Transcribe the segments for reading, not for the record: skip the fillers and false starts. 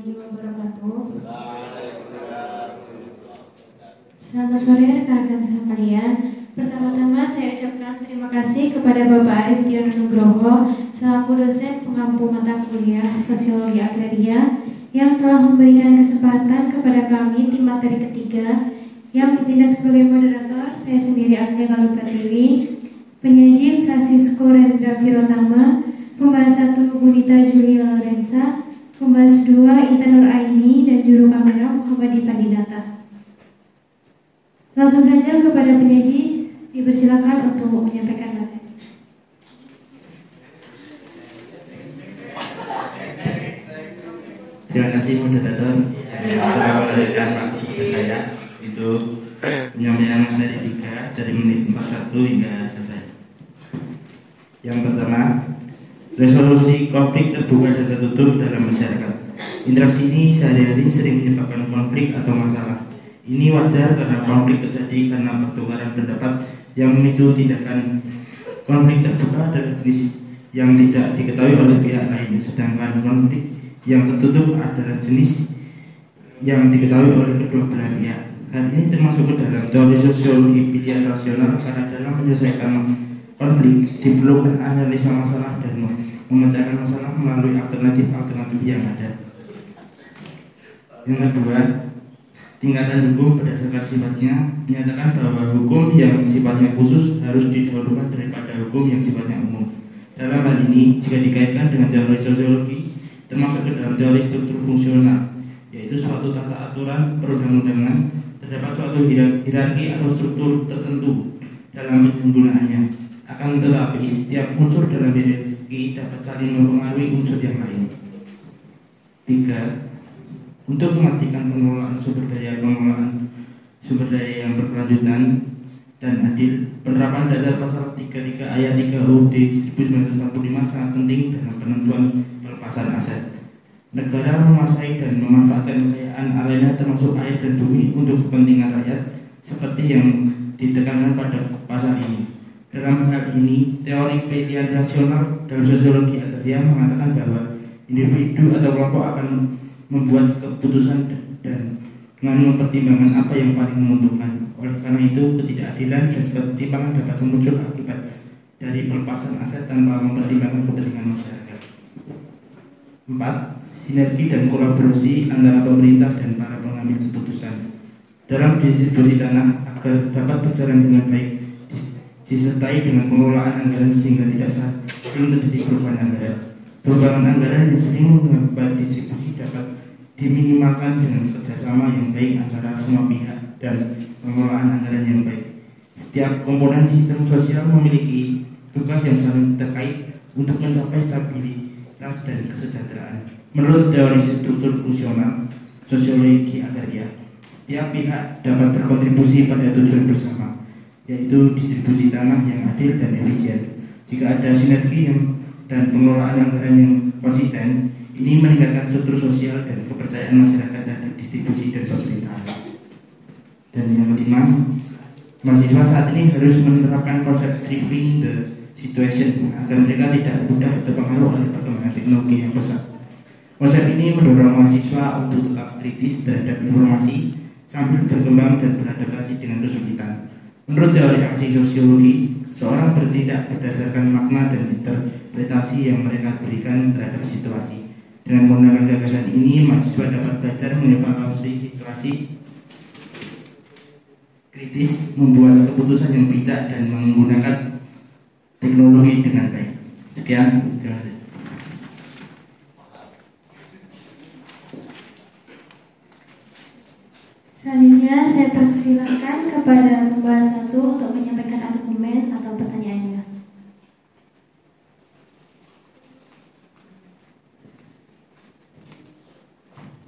warahmatullahi wabarakatuh. Selamat sore rekan-rekan sekalian. Pertama-tama saya ucapkan terima kasih kepada Bapak Aris Dion Nugroho selaku dosen pengampu mata kuliah Sosiologi Agraria yang telah memberikan kesempatan kepada kami tim materi ketiga yang bertindak sebagai moderator. Saya sendiri Agnia Galuh Pratiwi, penyaji Francisco Rendra Virotama, pembahas 1 Bunita Julia Lorenza, pembahas 2 Intan Nur Aini, dan juru kamera Muhammad Difandinata. Langsung saja kepada penyaji, dipersilakan untuk menyampaikan materi. Terima kasih moderator yang telah memberikan waktu kepada saya untuk penyampaian materi 3 dari menit 41 hingga selesai. Yang pertama, resolusi konflik terbuka dan tertutup dalam masyarakat. Interaksi ini sehari-hari sering menyebabkan konflik atau masalah. Ini wajar karena konflik terjadi karena pertukaran pendapat yang memicu tindakan. Konflik terbuka adalah jenis yang tidak diketahui oleh pihak lain, sedangkan konflik yang tertutup adalah jenis yang diketahui oleh kedua belah pihak. Hal ini termasuk ke dalam teori sosiologi pilihan rasional karena dalam menyelesaikan konflik diperlukan analisa masalah dan memecahkan masalah melalui alternatif-alternatif yang ada. Yang kedua, tingkatan hukum berdasarkan sifatnya menyatakan bahwa hukum yang sifatnya khusus harus didahulukan daripada hukum yang sifatnya umum. Dalam hal ini, jika dikaitkan dengan teori sosiologi, termasuk ke dalam teori struktur fungsional, yaitu suatu tata aturan perundang-undangan, terdapat suatu hierarki atau struktur tertentu dalam penggunaannya. Akan tetapi, setiap unsur dalam hierarki dapat saling mempengaruhi unsur yang lain. 3. Untuk memastikan pengelolaan sumber daya yang berkelanjutan dan adil, penerapan dasar pasal 33 ayat 3 UUD 1945 sangat penting dalam penentuan pelepasan aset. Negara menguasai dan memanfaatkan kekayaan alamnya termasuk air dan bumi untuk kepentingan rakyat seperti yang ditekankan pada pasal ini. Dalam hal ini, teori pilihan rasional dalam sosiologi agraria mengatakan bahwa individu atau kelompok akan membuat keputusan dan dengan mempertimbangkan apa yang paling menguntungkan. Oleh karena itu, ketidakadilan dan ketimpangan dapat muncul akibat dari pelepasan aset tanpa mempertimbangkan kepentingan masyarakat. 4. Sinergi dan kolaborasi antara pemerintah dan para pengambil keputusan dalam distribusi tanah agar dapat berjalan dengan baik, disertai dengan pengelolaan anggaran sehingga tidak sering terjadi perubahan anggaran. Perubahan anggaran yang sering menghambat distribusi dapat diminimalkan dengan kerjasama yang baik antara semua pihak dan pengelolaan anggaran yang baik. Setiap komponen sistem sosial memiliki tugas yang saling terkait untuk mencapai stabilitas dan kesejahteraan. Menurut teori struktur fungsional sosiologi agraria, setiap pihak dapat berkontribusi pada tujuan bersama, yaitu distribusi tanah yang adil dan efisien. Jika ada sinergi dan pengelolaan anggaran yang konsisten, ini meningkatkan struktur sosial dan kepercayaan masyarakat terhadap distribusi dan pemerintahan. Dan yang kelima, mahasiswa saat ini harus menerapkan konsep tripping the situation agar mereka tidak mudah terpengaruh oleh perkembangan teknologi yang pesat. Konsep ini mendorong mahasiswa untuk tetap kritis terhadap informasi sambil berkembang dan beradaptasi dengan kesulitan. Menurut teori aksi sosiologi, seorang bertindak berdasarkan makna dan interpretasi yang mereka berikan terhadap situasi. Dengan menggunakan gagasan ini, mahasiswa dapat belajar mengevaluasi situasi kritis, membuat keputusan yang bijak, dan menggunakan teknologi dengan baik. Sekian, terima kasih. Selanjutnya saya persilakan kepada pembahas 1 untuk menyampaikan argumen atau pertanyaannya.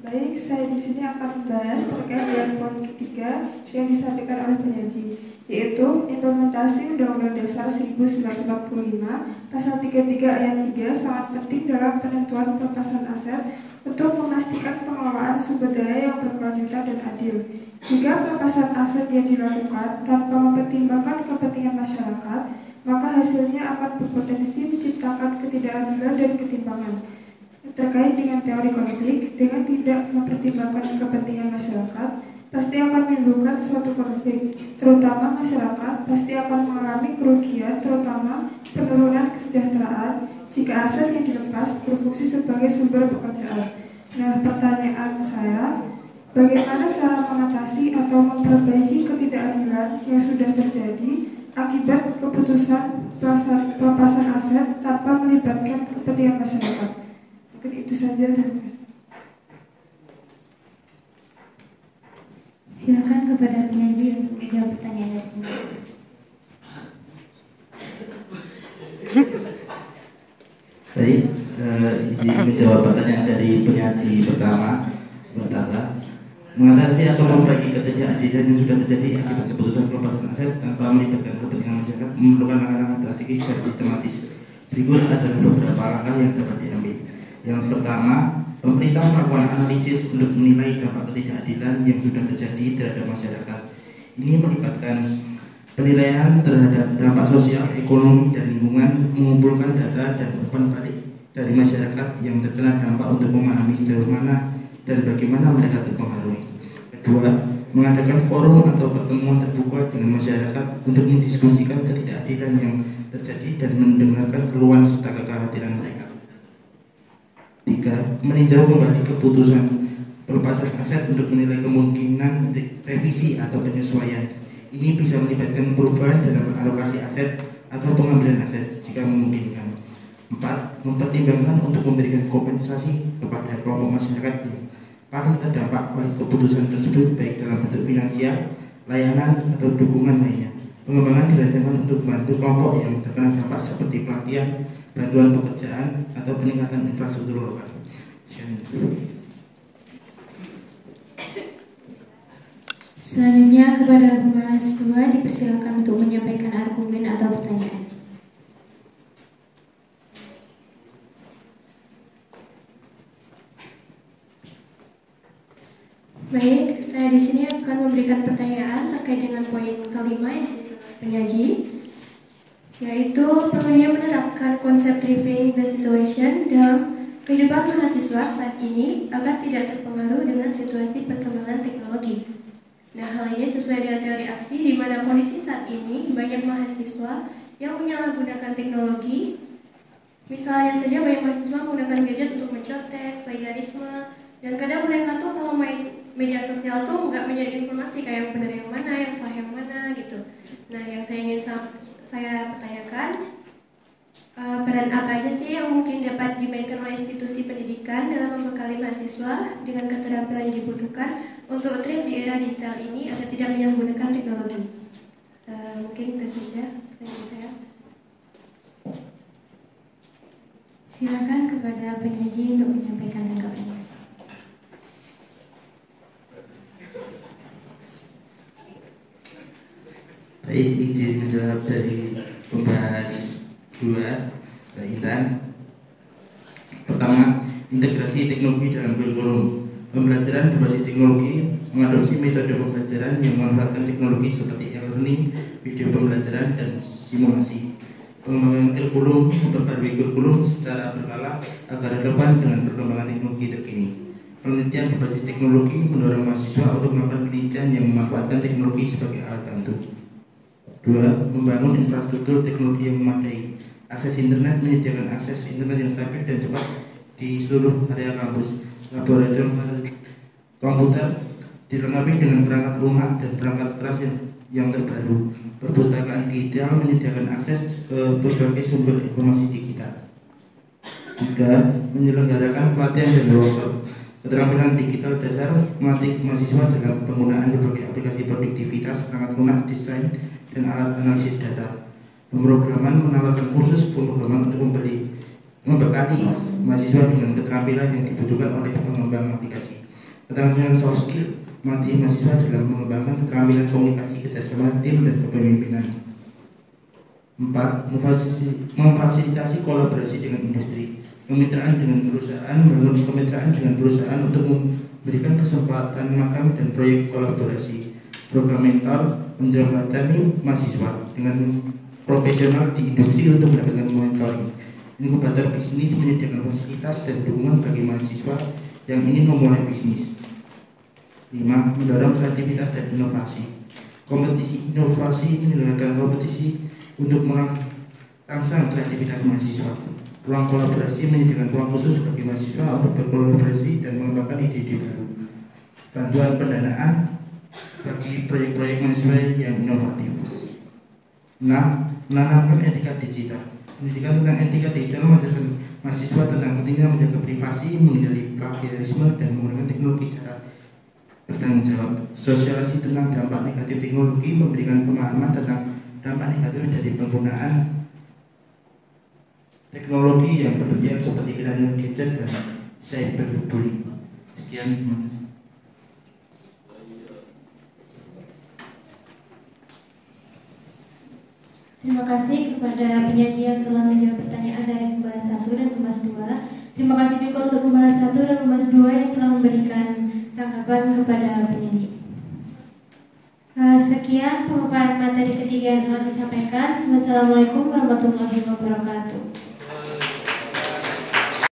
Baik, saya di sini akan membahas terkait dengan poin ketiga yang disampaikan oleh penyaji, yaitu implementasi Undang-Undang Dasar 1945 Pasal 33 ayat 3 sangat penting dalam penentuan pelepasan aset untuk memastikan pengelolaan sumber daya yang berkelanjutan dan adil. Jika pelepasan aset yang dilakukan tanpa mempertimbangkan kepentingan masyarakat, maka hasilnya akan berpotensi menciptakan ketidakadilan dan ketimpangan. Terkait dengan teori konflik, dengan tidak mempertimbangkan kepentingan masyarakat, pasti akan menimbulkan suatu konflik, terutama masyarakat pasti akan mengalami kerugian, terutama penurunan kesejahteraan jika aset yang dilepas berfungsi sebagai sumber pekerjaan. Nah, pertanyaan saya, bagaimana cara mengatasi atau memperbaiki ketidakadilan yang sudah terjadi akibat keputusan pelepasan aset tanpa melibatkan kepentingan masyarakat? Mungkin itu saja, terima kasih. Silakan kepada penyaji untuk menjawab pertanyaan dari penyaji. Baik, izin menjawab pertanyaan dari penyaji pertama. Mengatasi atau memperbaiki ketidakadilan yang sudah terjadi akibat keputusan pelepasan aset tanpa melibatkan kepentingan masyarakat memerlukan langkah-langkah strategis dan sistematis. Berikut adalah beberapa langkah yang dapat diambil. Yang pertama, pemerintah melakukan analisis untuk menilai dampak ketidakadilan yang sudah terjadi terhadap masyarakat. Ini melibatkan penilaian terhadap dampak sosial, ekonomi, dan lingkungan, mengumpulkan data dan umpan balik dari masyarakat yang terkena dampak untuk memahami sejauh mana dan bagaimana mereka terpengaruh. Kedua, mengadakan forum atau pertemuan terbuka dengan masyarakat untuk mendiskusikan ketidakadilan yang terjadi dan mendengarkan keluhan serta kekhawatiran mereka. Tiga, meninjau kembali keputusan pelepasan aset untuk menilai kemungkinan revisi atau penyesuaian. Ini bisa melibatkan perubahan dalam alokasi aset atau pengambilan aset jika memungkinkan. 4. Mempertimbangkan untuk memberikan kompensasi kepada kelompok masyarakat yang paling terdampak oleh keputusan tersebut, baik dalam bentuk finansial, layanan, atau dukungan lainnya. Pengembangan dirancangkan untuk membantu kelompok yang terkena dampak seperti pelatihan, bantuan pekerjaan, atau peningkatan infrastruktur lokal. Selanjutnya kepada Mas 2 dipersilakan untuk menyampaikan argumen atau pertanyaan. Baik, saya di sini akan memberikan pertanyaan terkait dengan poin kelima yang disebutkan oleh penyaji, yaitu perlunya menerapkan konsep living the situation dalam kehidupan mahasiswa saat ini agar tidak terpengaruh dengan situasi perkembangan teknologi. Nah, hal ini sesuai dengan teori aksi di mana kondisi saat ini banyak mahasiswa yang menyalahgunakan teknologi. Misalnya saja banyak mahasiswa menggunakan gadget untuk mencontek, plagiarisme, dan kadang mereka tuh kalau main media sosial tuh nggak mencari informasi kayak yang benar yang mana, yang salah yang mana gitu. Nah, yang saya ingin saya pertanyakan, peran apa aja sih yang mungkin dapat dimainkan oleh institusi pendidikan dalam membekali mahasiswa dengan keterampilan yang dibutuhkan untuk tren di era digital ini agar tidak menyalahgunakan teknologi? Mungkin itu saja pertanyaan saya. Silakan kepada penyaji untuk menyampaikan tanggapannya. Baik, izin menjawab dari pembahas 2, Mbak Intan. Pertama, integrasi teknologi dalam kurikulum. Pembelajaran berbasis teknologi mengadopsi metode pembelajaran yang memanfaatkan teknologi seperti e-learning, video pembelajaran, dan simulasi. Pengembangan kurikulum memperbarui kurikulum secara berkala agar relevan dengan perkembangan teknologi terkini. Penelitian berbasis teknologi mendorong mahasiswa untuk melakukan penelitian yang memanfaatkan teknologi sebagai alat bantu. 2. Membangun infrastruktur teknologi yang memadai. Akses internet menyediakan akses internet yang stabil dan cepat di seluruh area kampus. Laboratorium komputer dilengkapi dengan perangkat lunak dan perangkat keras yang terbaru. Perpustakaan digital menyediakan akses ke berbagai sumber informasi digital. 3. Menyelenggarakan pelatihan dan workshop. Keterampilan digital dasar melatih mahasiswa dalam penggunaan berbagai aplikasi produktivitas, perangkat lunak, desain, dan alat analisis data. Pemrograman menawarkan kursus pemrograman untuk membekali mahasiswa dengan keterampilan yang dibutuhkan oleh pengembang aplikasi. Keterampilan soft skill melatih mahasiswa dalam mengembangkan keterampilan komunikasi, kerjasama tim, dan kepemimpinan. 4. Memfasilitasi kolaborasi dengan industri. Kemitraan dengan perusahaan, membangun kemitraan dengan perusahaan untuk memberikan kesempatan magang dan proyek kolaborasi. Program mentor menjembatani mahasiswa dengan profesional di industri untuk mendapatkan mentoring. Inkubator bisnis menyediakan fasilitas dan dukungan bagi mahasiswa yang ingin memulai bisnis. 5. Mendorong kreativitas dan inovasi. Kompetisi inovasi menyelenggarakan kompetisi untuk merangsang kreativitas mahasiswa. Ruang kolaborasi menyediakan ruang khusus bagi mahasiswa untuk berkolaborasi dan mengembangkan ide-ide baru. Bantuan pendanaan bagi proyek-proyek mahasiswa yang inovatif. 6. Menanamkan etika digital. Pendidikan tentang etika digital mengajarkan mahasiswa tentang pentingnya menjaga privasi, menghindari plagiarisme, dan menggunakan teknologi secara bertanggung jawab. Sosialisasi tentang dampak negatif teknologi, memberikan pemahaman tentang dampak negatif dari penggunaan teknologi yang berlebihan seperti kecanduan gadget dan cyberbullying. Sekian, terima kasih. Terima kasih kepada penyaji yang telah menjawab pertanyaan dari pembalas 1 dan pembalas 2. Terima kasih juga untuk pembalas 1 dan pembalas 2 yang telah memberikan tanggapan kepada penyaji. Sekian pemaparan materi ketiga yang telah disampaikan. Wassalamualaikum warahmatullahi wabarakatuh.